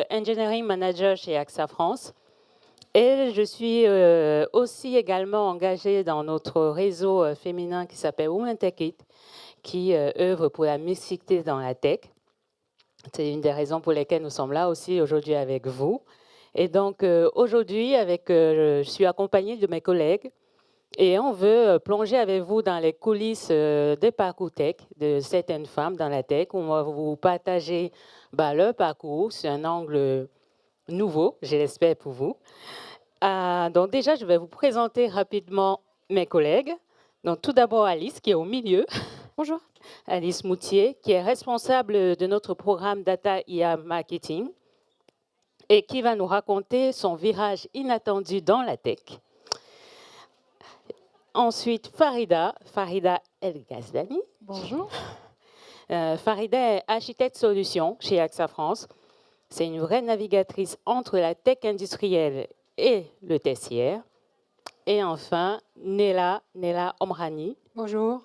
Engineering Manager chez AXA France. Et je suis aussi également engagée dans notre réseau féminin qui s'appelle Women Tech It, qui œuvre pour la mixité dans la tech. C'est une des raisons pour lesquelles nous sommes là aussi aujourd'hui avec vous. Et donc aujourd'hui, je suis accompagnée de mes collègues et on veut plonger avec vous dans les coulisses des parcours tech de certaines femmes dans la tech. On va vous partager leur parcours sur un angle nouveau, je l'espère pour vous. Donc déjà, je vais vous présenter rapidement mes collègues. Donc tout d'abord Alice, qui est au milieu. Bonjour. Alice Moutier, qui est responsable de notre programme Data IA Marketing et qui va nous raconter son virage inattendu dans la tech. Ensuite, Farida El Ghazdani. Bonjour. Farida est architecte solution chez AXA France. C'est une vraie navigatrice entre la tech industrielle et le tertiaire. Et enfin, Nela Omrani. Bonjour.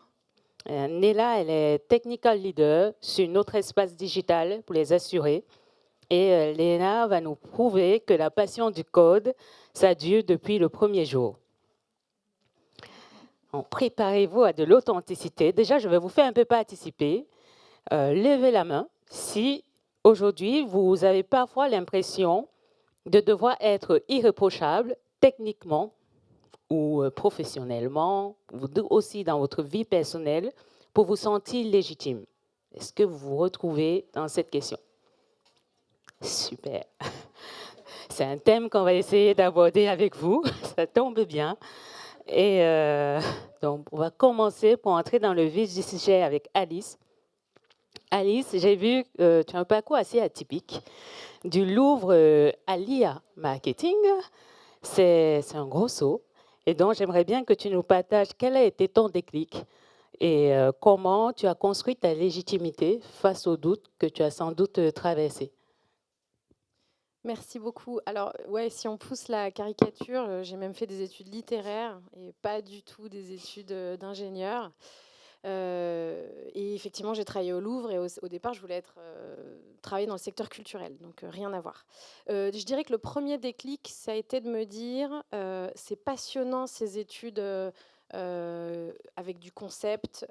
Nela, elle est technical leader sur notre espace digital pour les assurés. Et Léna va nous prouver que la passion du code, ça dure depuis le premier jour. Préparez-vous à de l'authenticité. Déjà, je vais vous faire un peu participer. Levez la main si aujourd'hui, vous avez parfois l'impression de devoir être irréprochable techniquement ou professionnellement, ou aussi dans votre vie personnelle, pour vous sentir légitime. Est-ce que vous vous retrouvez dans cette question? Super. C'est un thème qu'on va essayer d'aborder avec vous. Ça tombe bien. Et donc, on va commencer pour entrer dans le vif du sujet avec Alice. Alice, j'ai vu que tu as un parcours assez atypique. Du Louvre à l'IA Marketing, c'est un gros saut. Et donc, j'aimerais bien que tu nous partages quel a été ton déclic et comment tu as construit ta légitimité face aux doutes que tu as sans doute traversés. Merci beaucoup. Alors, ouais, si on pousse la caricature, j'ai même fait des études littéraires et pas du tout des études d'ingénieur. Et effectivement, j'ai travaillé au Louvre et au départ, je voulais travailler dans le secteur culturel, donc rien à voir. Je dirais que le premier déclic, ça a été de me dire, c'est passionnant ces études avec du concept,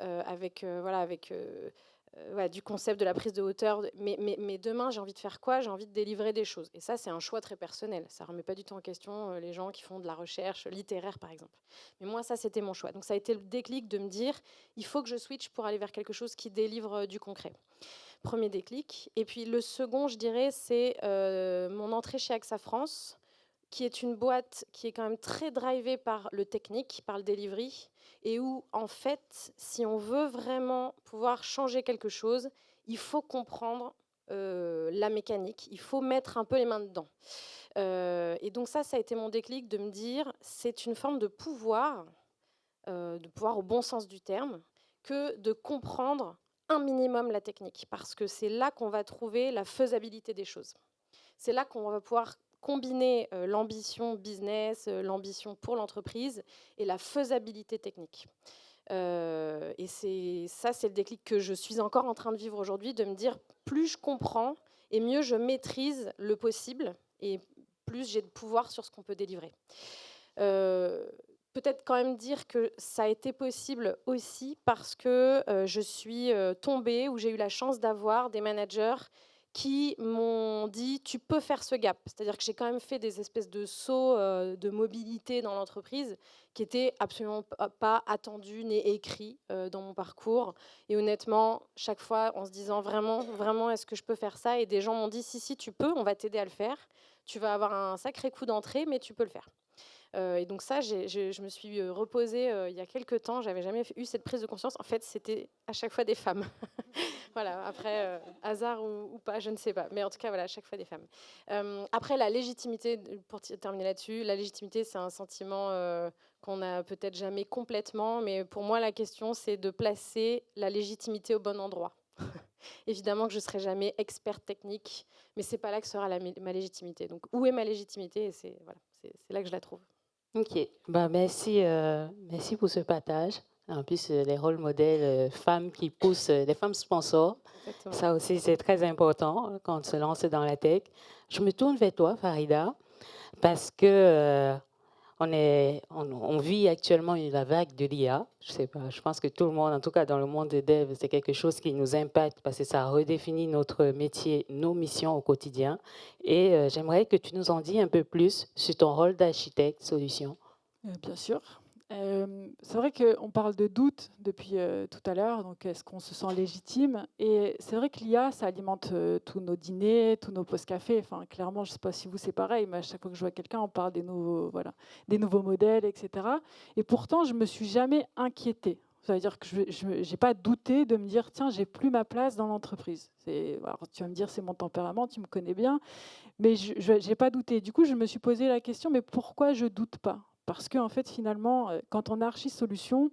du concept de la prise de hauteur. Mais demain, j'ai envie de faire quoi? J'ai envie de délivrer des choses. Et ça, c'est un choix très personnel. Ça ne remet pas du tout en question les gens qui font de la recherche littéraire, par exemple. Mais moi, ça, c'était mon choix. Donc, ça a été le déclic de me dire, il faut que je switch pour aller vers quelque chose qui délivre du concret. Premier déclic. Et puis, le second, je dirais, c'est mon entrée chez AXA France, qui est une boîte qui est quand même très drivée par le technique, par le delivery, et où, en fait, si on veut vraiment pouvoir changer quelque chose, il faut comprendre la mécanique, il faut mettre un peu les mains dedans. Et donc ça a été mon déclic de me dire, c'est une forme de pouvoir au bon sens du terme, que de comprendre un minimum la technique, parce que c'est là qu'on va trouver la faisabilité des choses. C'est là qu'on va pouvoir combiner l'ambition business, l'ambition pour l'entreprise et la faisabilité technique. Et c'est le déclic que je suis encore en train de vivre aujourd'hui, de me dire plus je comprends et mieux je maîtrise le possible et plus j'ai de pouvoir sur ce qu'on peut délivrer. Peut-être quand même dire que ça a été possible aussi parce que je suis tombée, ou j'ai eu la chance d'avoir des managers qui m'ont dit tu peux faire ce gap. C'est-à-dire que j'ai quand même fait des espèces de sauts de mobilité dans l'entreprise qui étaient absolument pas attendus ni écrits dans mon parcours. Et honnêtement, chaque fois en se disant vraiment, est-ce que je peux faire ça? Et des gens m'ont dit si, tu peux, on va t'aider à le faire. Tu vas avoir un sacré coup d'entrée, mais tu peux le faire. Et donc ça, je me suis reposée il y a quelques temps. J'avais jamais eu cette prise de conscience. En fait, c'était à chaque fois des femmes. Voilà, après, hasard ou pas, je ne sais pas. Mais en tout cas, voilà, à chaque fois des femmes. Après, la légitimité, pour terminer là-dessus, la légitimité, c'est un sentiment qu'on n'a peut-être jamais complètement. Mais pour moi, la question, c'est de placer la légitimité au bon endroit. Évidemment que je ne serai jamais experte technique, mais ce n'est pas là que sera ma légitimité. Donc, où est ma légitimité? Et c'est là que je la trouve. Ok, merci pour ce partage. En plus, les rôles modèles, femmes qui poussent, les femmes sponsors, Exactement. ça aussi, c'est très important quand on se lance dans la tech. Je me tourne vers toi, Farida, parce que on vit actuellement la vague de l'IA. Je sais pas, je pense que tout le monde, en tout cas dans le monde des devs, c'est quelque chose qui nous impacte parce que ça redéfinit notre métier, nos missions au quotidien. Et j'aimerais que tu nous en dises un peu plus sur ton rôle d'architecte solution. Bien sûr. C'est vrai qu'on parle de doute depuis tout à l'heure, donc est-ce qu'on se sent légitime? Et c'est vrai que l'IA, ça alimente tous nos dîners, tous nos pauses café. Enfin, clairement, je ne sais pas si vous c'est pareil, mais à chaque fois que je vois quelqu'un, on parle des nouveaux, voilà, des nouveaux modèles, etc. Et pourtant, je ne me suis jamais inquiétée. Ça veut dire que je n'ai pas douté de me dire, tiens, j'ai plus ma place dans l'entreprise. Alors, tu vas me dire, c'est mon tempérament, tu me connais bien, mais je n'ai pas douté. Du coup, je me suis posé la question, mais pourquoi je doute pas? Parce qu'en fait, finalement, quand on a archi-solution,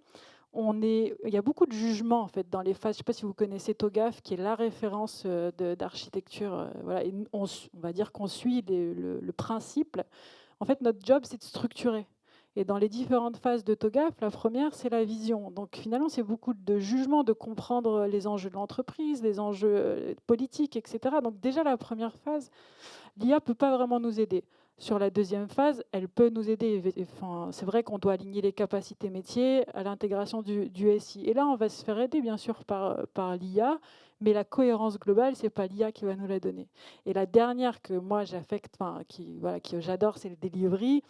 il y a beaucoup de jugements en fait, dans les phases. Je ne sais pas si vous connaissez TOGAF, qui est la référence d'architecture. Voilà, et on va dire qu'on suit le principe. En fait, notre job, c'est de structurer. Et dans les différentes phases de TOGAF, la première, c'est la vision. Donc finalement, c'est beaucoup de jugements, de comprendre les enjeux de l'entreprise, les enjeux politiques, etc. Donc déjà, la première phase, l'IA ne peut pas vraiment nous aider. Sur la deuxième phase, elle peut nous aider. Enfin, c'est vrai qu'on doit aligner les capacités métiers à l'intégration du SI. Et là, on va se faire aider, bien sûr, par l'IA, mais la cohérence globale, ce n'est pas l'IA qui va nous la donner. Et la dernière que moi, j'affecte, enfin, que j'adore, c'est le delivery.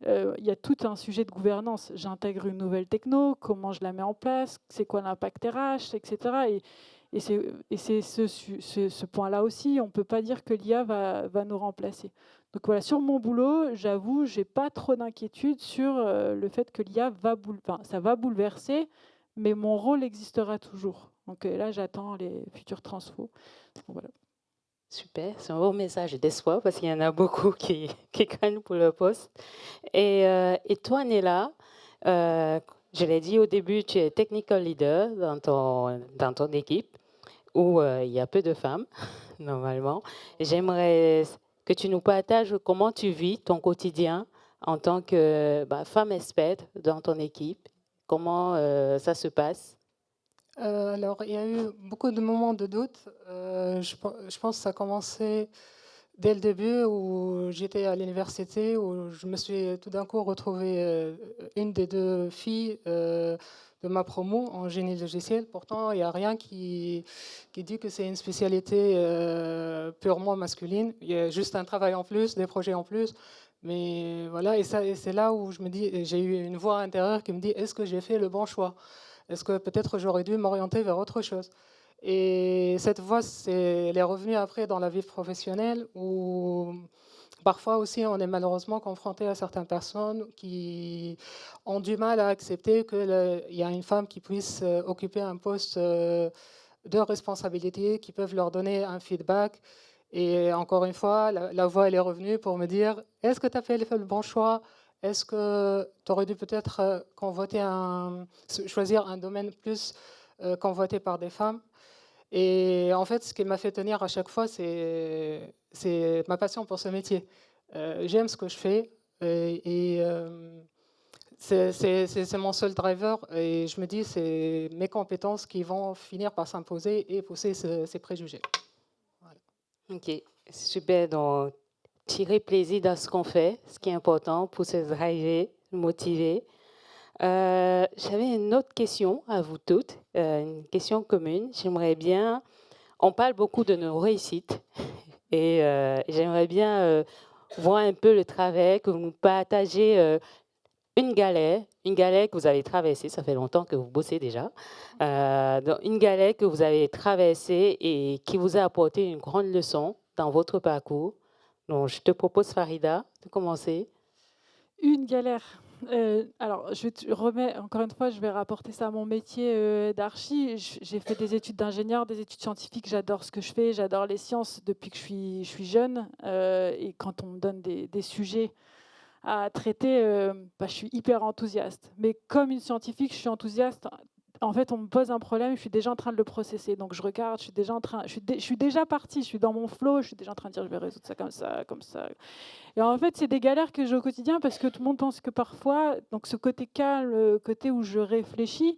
Il y a tout un sujet de gouvernance. J'intègre une nouvelle techno, comment je la mets en place, c'est quoi l'impact RH, etc. Et c'est ce point-là aussi, on ne peut pas dire que l'IA va nous remplacer. Donc voilà, sur mon boulot, j'avoue, je n'ai pas trop d'inquiétude sur le fait que l'IA ça va bouleverser, mais mon rôle existera toujours. Donc là, j'attends les futurs transfos. Donc, voilà. Super, c'est un beau message d'espoir parce qu'il y en a beaucoup qui craignent pour le poste. Et toi, Nella, je l'ai dit au début, tu es technical leader dans ton équipe où il y a peu de femmes, normalement. J'aimerais que tu nous partages comment tu vis ton quotidien en tant que femme experte dans ton équipe. Comment ça se passe? Alors, il y a eu beaucoup de moments de doute. Je pense que ça a commencé dès le début où j'étais à l'université, où je me suis tout d'un coup retrouvée une des deux filles de ma promo en génie logiciel. Pourtant, il n'y a rien qui dit que c'est une spécialité purement masculine. Il y a juste un travail en plus, des projets en plus. Mais voilà, et c'est là où je me dis, j'ai eu une voix intérieure qui me dit, est-ce que j'ai fait le bon choix? Est-ce que peut-être j'aurais dû m'orienter vers autre chose? Et cette voix, elle est revenue après dans la vie professionnelle où parfois aussi on est malheureusement confronté à certaines personnes qui ont du mal à accepter qu'il y a une femme qui puisse occuper un poste de responsabilité, qui peuvent leur donner un feedback. Et encore une fois, la voix, elle est revenue pour me dire, est-ce que tu as fait le bon choix? Est-ce que tu aurais dû peut-être choisir un domaine plus convoité par des femmes? Et en fait, ce qui m'a fait tenir à chaque fois, c'est ma passion pour ce métier. J'aime ce que je fais c'est mon seul driver et je me dis c'est mes compétences qui vont finir par s'imposer et pousser ces préjugés. Voilà. Ok, super. Donc, tirer plaisir dans ce qu'on fait, ce qui est important pour se driver, motiver. J'avais une autre question à vous toutes, une question commune. J'aimerais bien, on parle beaucoup de nos réussites et j'aimerais bien voir un peu le travail, que vous nous partagez une galère que vous avez traversée, ça fait longtemps que vous bossez déjà, donc une galère que vous avez traversée et qui vous a apporté une grande leçon dans votre parcours. Donc, je te propose, Farida, de commencer. Une galère. Alors, je te remets, encore une fois, je vais rapporter ça à mon métier d'archi. J'ai fait des études d'ingénieur, des études scientifiques. J'adore ce que je fais, j'adore les sciences depuis que je suis jeune. Et quand on me donne des sujets à traiter, je suis hyper enthousiaste. Mais comme une scientifique, je suis enthousiaste en fait, on me pose un problème, je suis déjà en train de le processer. Donc je regarde, je suis déjà partie, je suis dans mon flow, je suis déjà en train de dire je vais résoudre ça comme ça, comme ça. Et en fait, c'est des galères que j'ai au quotidien parce que tout le monde pense que parfois, donc ce côté calme, le côté où je réfléchis,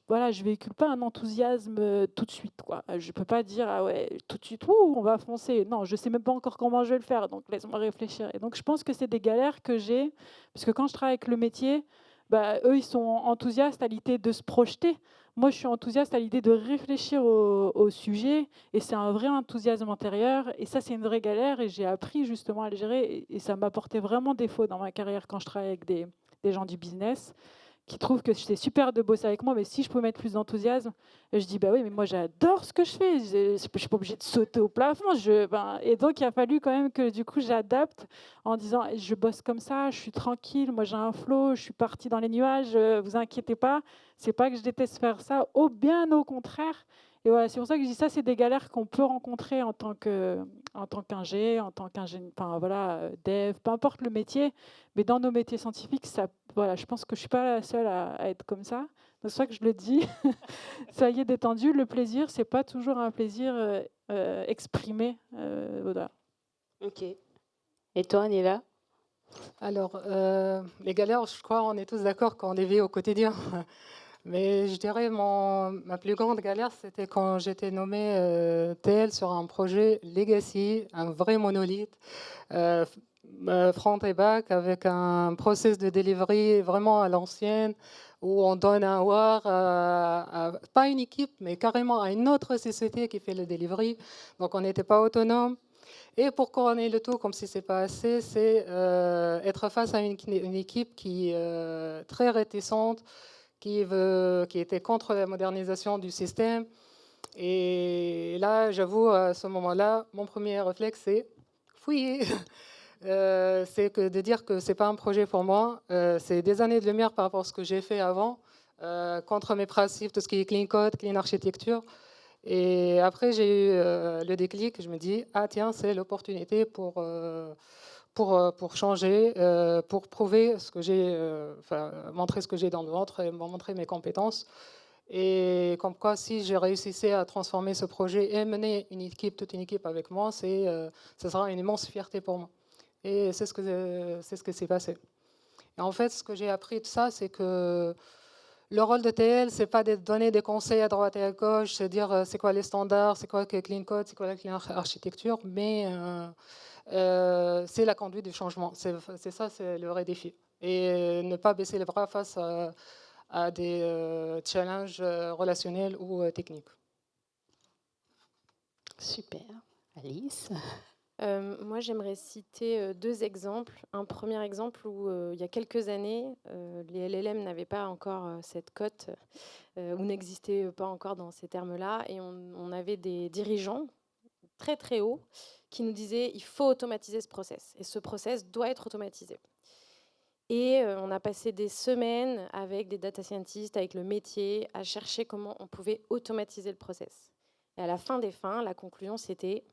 voilà, je véhicule pas un enthousiasme tout de suite, quoi. Je peux pas dire ah ouais tout de suite, ouh, on va foncer. Non, je sais même pas encore comment je vais le faire, donc laisse-moi réfléchir. Et donc je pense que c'est des galères que j'ai parce que quand je travaille avec le métier, bah, eux ils sont enthousiastes à l'idée de se projeter. Moi, je suis enthousiaste à l'idée de réfléchir au sujet, et c'est un vrai enthousiasme intérieur. Et ça, c'est une vraie galère, et j'ai appris justement à le gérer. Et ça m'a porté vraiment défaut dans ma carrière quand je travaille avec des gens du business qui trouvent que c'est super de bosser avec moi, mais si je peux mettre plus d'enthousiasme, je dis bah oui, mais moi j'adore ce que je fais, je suis pas obligée de sauter au plafond. Et donc il a fallu quand même que du coup j'adapte en disant je bosse comme ça, je suis tranquille, moi j'ai un flow, je suis partie dans les nuages, vous inquiétez pas, c'est pas que je déteste faire ça, bien au contraire. Et voilà, c'est pour ça que je dis ça, c'est des galères qu'on peut rencontrer en tant qu'ingé, en tant qu'ingénieur, enfin voilà, dev, peu importe le métier, mais dans nos métiers scientifiques, ça, voilà, je pense que je suis pas la seule à être comme ça. C'est pour ça que je le dis. Soyez détendus. Le plaisir, c'est pas toujours un plaisir exprimé. Voilà. Ok. Et toi, Nila? Alors, les galères, je crois, on est tous d'accord qu'on les vit au quotidien. Mais je dirais ma plus grande galère, c'était quand j'étais nommée TL sur un projet Legacy, un vrai monolithe, euh, front et back, avec un process de delivery vraiment à l'ancienne, où on donne un WAR pas une équipe, mais carrément à une autre société qui fait le delivery. Donc on n'était pas autonome. Et pour couronner le tout, comme si c'est pas assez, c'est être face à une équipe qui est très réticente, qui était contre la modernisation du système. Et là, j'avoue, à ce moment-là, mon premier réflexe, c'est fouiller. C'est que de dire que c'est pas un projet pour moi. C'est des années de lumière par rapport à ce que j'ai fait avant, contre mes principes, tout ce qui est clean code, clean architecture. Et après, j'ai eu le déclic. Je me dis, ah tiens, c'est l'opportunité pour changer, pour prouver ce que j'ai, montrer ce que j'ai dans le ventre et montrer mes compétences. Et comme quoi, si j'ai réussi à transformer ce projet et mener toute une équipe avec moi, ce sera une immense fierté pour moi. Et c'est ce que s'est passé. Et en fait, ce que j'ai appris de ça, c'est que le rôle de TL, c'est pas de donner des conseils à droite et à gauche, c'est dire c'est quoi les standards, c'est quoi le clean code, c'est quoi la clean architecture, mais c'est la conduite du changement. C'est ça, c'est le vrai défi. Et ne pas baisser les bras face à des challenges relationnels ou techniques. Super. Alice? Moi, j'aimerais citer 2 exemples. Un premier exemple où, il y a quelques années, les LLM n'avaient pas encore cette cote, ou n'existaient pas encore dans ces termes-là, et on avait des dirigeants très, très hauts qui nous disaient: «Il faut automatiser ce process et ce process doit être automatisé». Et on a passé des semaines avec des data scientists, avec le métier, à chercher comment on pouvait automatiser le process. Et à la fin des fins, la conclusion, c'était: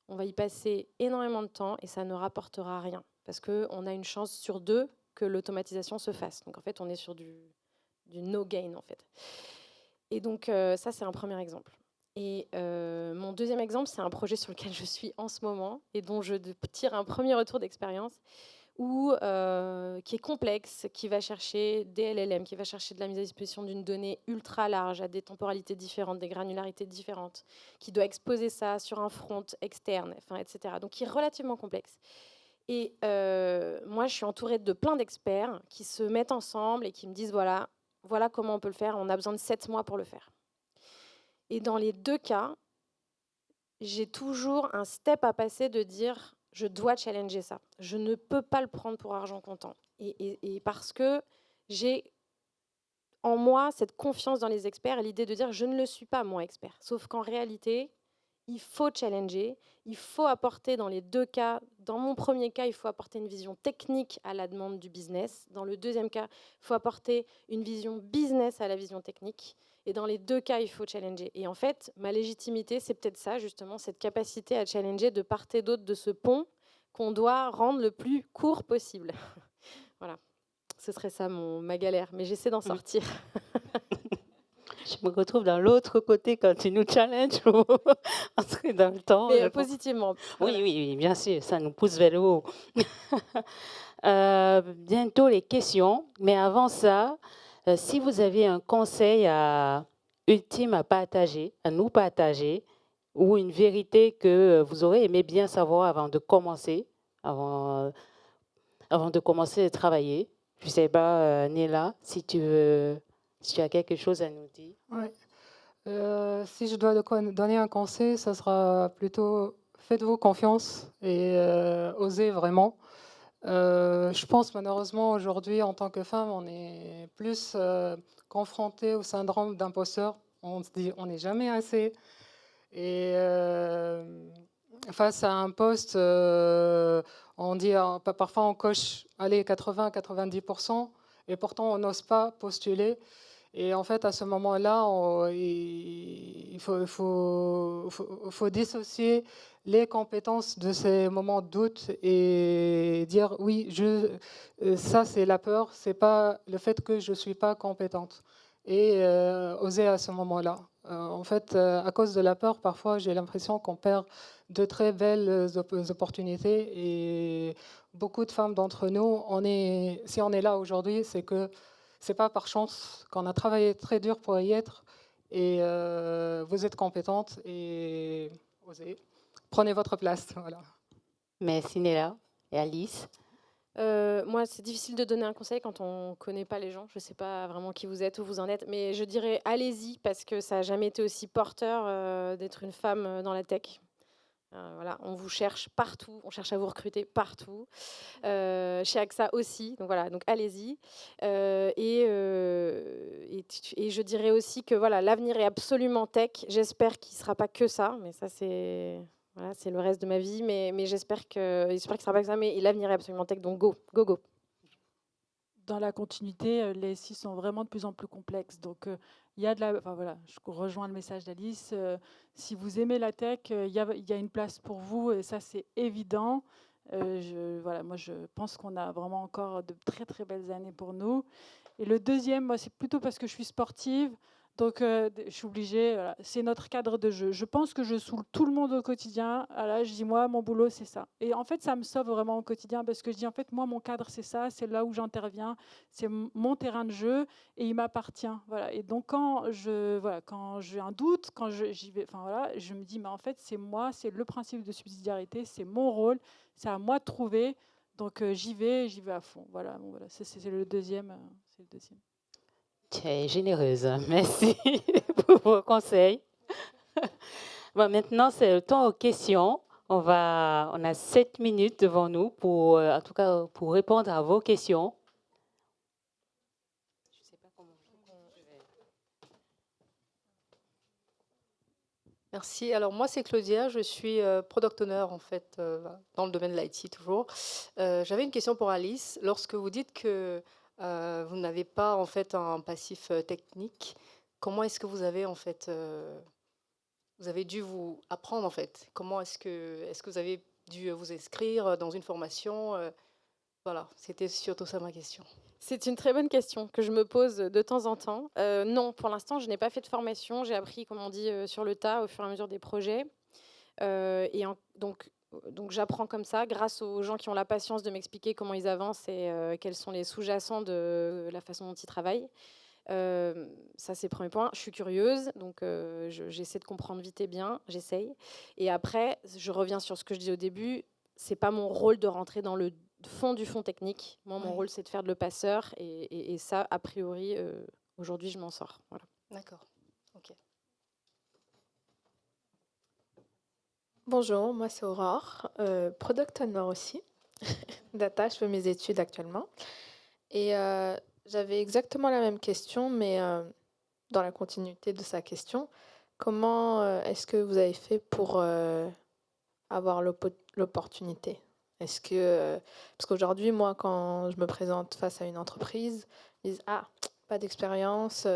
on va y passer énormément de temps et ça ne rapportera rien. Parce qu'on a une chance sur 2 que l'automatisation se fasse. Donc en fait, on est sur du no gain en fait. Et donc ça, c'est un premier exemple. Et mon deuxième exemple, c'est un projet sur lequel je suis en ce moment et dont je tire un premier retour d'expérience, qui est complexe, qui va chercher des LLM, qui va chercher de la mise à disposition d'une donnée ultra large, à des temporalités différentes, des granularités différentes, qui doit exposer ça sur un front externe, etc. Donc qui est relativement complexe. Et moi, je suis entourée de plein d'experts qui se mettent ensemble et qui me disent, voilà comment on peut le faire, on a besoin de 7 mois pour le faire. Et dans les 2 cas, j'ai toujours un step à passer de dire: je dois challenger ça. Je ne peux pas le prendre pour argent comptant. Et parce que j'ai en moi cette confiance dans les experts et l'idée de dire: je ne le suis pas, moi, expert. Sauf qu'en réalité, il faut challenger, il faut apporter dans les 2 cas. Dans mon premier cas, il faut apporter une vision technique à la demande du business. Dans le deuxième cas, il faut apporter une vision business à la vision technique. Et dans les 2 cas, il faut challenger. Et en fait, ma légitimité, c'est peut-être ça, justement, cette capacité à challenger de part et d'autre de ce pont qu'on doit rendre le plus court possible. Voilà. Ce serait ça ma galère, mais j'essaie d'en sortir. Je me retrouve dans l'autre côté quand tu nous challenges pour entrer dans le temps. Mais positivement. Oui, oui, oui, bien sûr, ça nous pousse vers le haut. Bientôt les questions, mais avant ça, si vous aviez un conseil ultime à partager, à nous partager, ou une vérité que vous aurez aimé bien savoir avant de commencer, avant de commencer à travailler. Je ne sais pas, Néla, si tu as quelque chose à nous dire. Ouais. Si je dois donner un conseil, ça sera plutôt faites-vous confiance et osez vraiment. Je pense malheureusement aujourd'hui, en tant que femme, on est plus confronté au syndrome d'imposteur. On se dit on n'est jamais assez. Et face à un poste, on dit parfois on coche allez 80-90%, et pourtant on n'ose pas postuler. Et en fait, à ce moment-là, il faut dissocier les compétences de ces moments de doute et dire oui, ça c'est la peur, c'est pas le fait que je suis pas compétente. Et oser à ce moment-là. En fait, à cause de la peur, parfois j'ai l'impression qu'on perd de très belles opportunités. Et beaucoup de femmes d'entre nous, si on est là aujourd'hui, c'est que c'est pas par chance qu'on a travaillé très dur pour y être. Et vous êtes compétente et osez. Prenez votre place. Voilà. Merci Néla et Alice. Moi, c'est difficile de donner un conseil quand on ne connaît pas les gens. Je ne sais pas vraiment qui vous êtes, où vous en êtes. Mais je dirais allez-y parce que ça n'a jamais été aussi porteur d'être une femme dans la tech. Voilà, on vous cherche partout, on cherche à vous recruter partout, chez AXA aussi, donc voilà, donc allez-y. Et je dirais aussi que voilà, l'avenir est absolument tech. J'espère qu'il ne sera pas que ça, mais ça c'est voilà, c'est le reste de ma vie, mais j'espère qu'il ne sera pas que ça, mais l'avenir est absolument tech, donc go, go, go. Dans la continuité, les SI sont vraiment de plus en plus complexes. Donc, il y a voilà, je rejoins le message d'Alice. Si vous aimez la tech, il y a une place pour vous, et ça, c'est évident. Voilà, moi, je pense qu'on a vraiment encore de très, très belles années pour nous. Et le deuxième, moi, c'est plutôt parce que je suis sportive. Donc, je suis obligée, voilà, c'est notre cadre de jeu. Je pense que je saoule tout le monde au quotidien. Voilà, je dis, moi, mon boulot, c'est ça. Et en fait, ça me sauve vraiment au quotidien parce que je dis, en fait, moi, mon cadre, c'est ça, c'est là où j'interviens, c'est mon terrain de jeu et il m'appartient. Voilà. Et donc, quand j'ai un doute, quand j'y vais, enfin, voilà, je me dis, mais en fait, c'est moi, c'est le principe de subsidiarité, c'est mon rôle, c'est à moi de trouver. Donc, j'y vais à fond. Voilà, bon, voilà. C'est le deuxième. C'est le deuxième. Tu es généreuse. Merci pour vos conseils. Bon, maintenant, c'est le temps aux questions. On a 7 minutes devant nous pour, en tout cas, pour répondre à vos questions. Je sais pas comment je vais. Merci. Alors moi, c'est Claudia. Je suis product owner en fait dans le domaine de l'IT toujours. J'avais une question pour Alice. Lorsque vous dites que vous n'avez pas en fait un passif technique, comment est-ce que vous avez en fait vous avez dû vous apprendre en fait? Comment est-ce que vous avez dû vous inscrire dans une formation? Voilà, c'était surtout ça ma question. C'est une très bonne question que je me pose de temps en temps. Non, pour l'instant, je n'ai pas fait de formation. J'ai appris, comme on dit, sur le tas au fur et à mesure des projets. Donc j'apprends comme ça, grâce aux gens qui ont la patience de m'expliquer comment ils avancent et quels sont les sous-jacents de la façon dont ils travaillent. Ça, c'est le premier point. Je suis curieuse, donc j'essaie de comprendre vite et bien, j'essaye. Et après, je reviens sur ce que je disais au début, c'est pas mon rôle de rentrer dans le fond du fond technique. Moi, mon rôle, c'est de faire de le passeur, et ça, a priori, aujourd'hui, je m'en sors. Voilà. D'accord. Ok. Bonjour, moi c'est Aurore, product owner aussi. Data, je fais mes études actuellement. Et j'avais exactement la même question, mais dans la continuité de sa question. Comment est-ce que vous avez fait pour avoir l'opportunité? Est-ce que parce qu'aujourd'hui, moi, quand je me présente face à une entreprise, ils disent ah, pas d'expérience,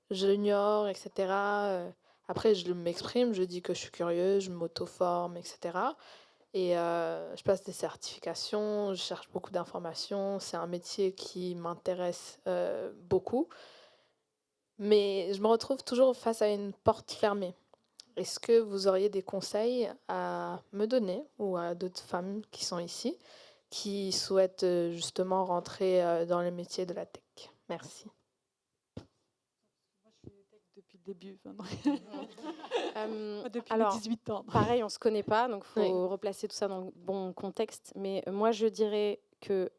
junior, etc. Après, je m'exprime, je dis que je suis curieuse, je m'auto-forme, etc. Et je passe des certifications, je cherche beaucoup d'informations. C'est un métier qui m'intéresse beaucoup. Mais je me retrouve toujours face à une porte fermée. Est-ce que vous auriez des conseils à me donner ou à d'autres femmes qui sont ici, qui souhaitent justement rentrer dans le métier de la tech? Merci. Moi, je suis tech depuis le début, enfin, depuis Alors, mes 18 ans. pareil, on ne se connaît pas, donc il Oui. faut replacer tout ça dans le bon contexte. Mais moi, je dirais que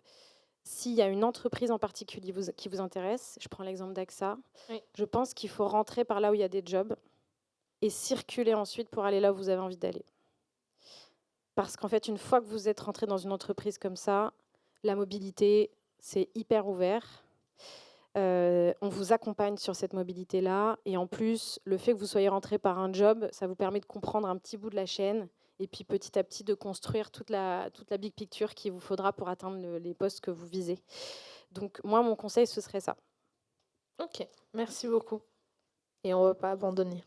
s'il y a une entreprise en particulier qui vous intéresse, je prends l'exemple d'AXA, Oui. je pense qu'il faut rentrer par là où il y a des jobs et circuler ensuite pour aller là où vous avez envie d'aller. Parce qu'en fait, une fois que vous êtes rentré dans une entreprise comme ça, la mobilité, c'est hyper ouvert. On vous accompagne sur cette mobilité-là. Et en plus, le fait que vous soyez rentré par un job, ça vous permet de comprendre un petit bout de la chaîne et puis petit à petit de construire toute la big picture qu'il vous faudra pour atteindre les postes que vous visez. Donc moi, mon conseil, ce serait ça. Ok, merci beaucoup. Et on ne va pas abandonner.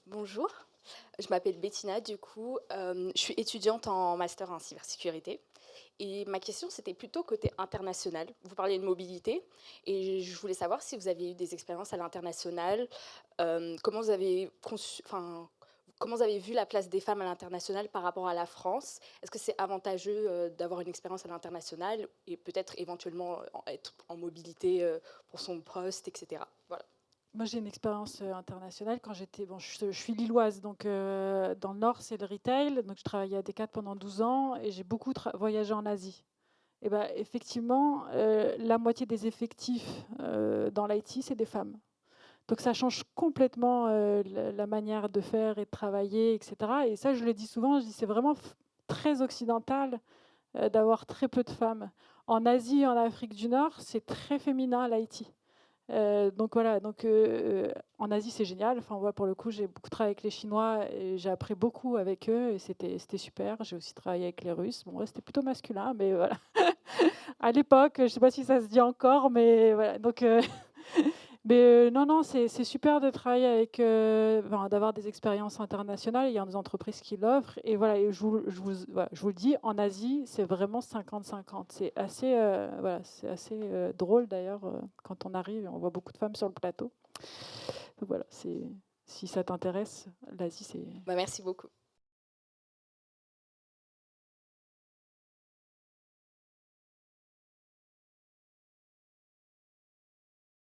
Bonjour, je m'appelle Bettina, du coup, je suis étudiante en master en cybersécurité. Et ma question, c'était plutôt côté international. Vous parliez de mobilité et je voulais savoir si vous avez eu des expériences à l'international, comment vous avez comment vous avez vu la place des femmes à l'international par rapport à la France? Est-ce que c'est avantageux d'avoir une expérience à l'international et peut-être éventuellement être en mobilité pour son poste, etc. Voilà. Moi, j'ai une expérience internationale quand j'étais. Bon, je suis lilloise, donc dans le Nord, c'est le retail. Donc, je travaillais à Decathlon pendant 12 ans et j'ai beaucoup voyagé en Asie. Et ben, effectivement, la moitié des effectifs dans l'IT, c'est des femmes. Donc, ça change complètement la manière de faire et de travailler, etc. Et ça, je le dis souvent, je dis c'est vraiment très occidental d'avoir très peu de femmes. En Asie et en Afrique du Nord, c'est très féminin l'IT. Donc voilà, en Asie c'est génial. Enfin, ouais, pour le coup, j'ai beaucoup travaillé avec les Chinois et j'ai appris beaucoup avec eux et c'était super. J'ai aussi travaillé avec les Russes. Bon, ouais, c'était plutôt masculin, mais voilà. À l'époque, je ne sais pas si ça se dit encore, mais voilà. Donc, non, c'est super de travailler avec, d'avoir des expériences internationales. Il y a des entreprises qui l'offrent. Et voilà, et voilà, je vous le dis, en Asie, c'est vraiment 50-50. C'est assez, c'est assez drôle d'ailleurs quand on arrive et on voit beaucoup de femmes sur le plateau. Donc voilà, si ça t'intéresse, l'Asie, c'est... Merci beaucoup.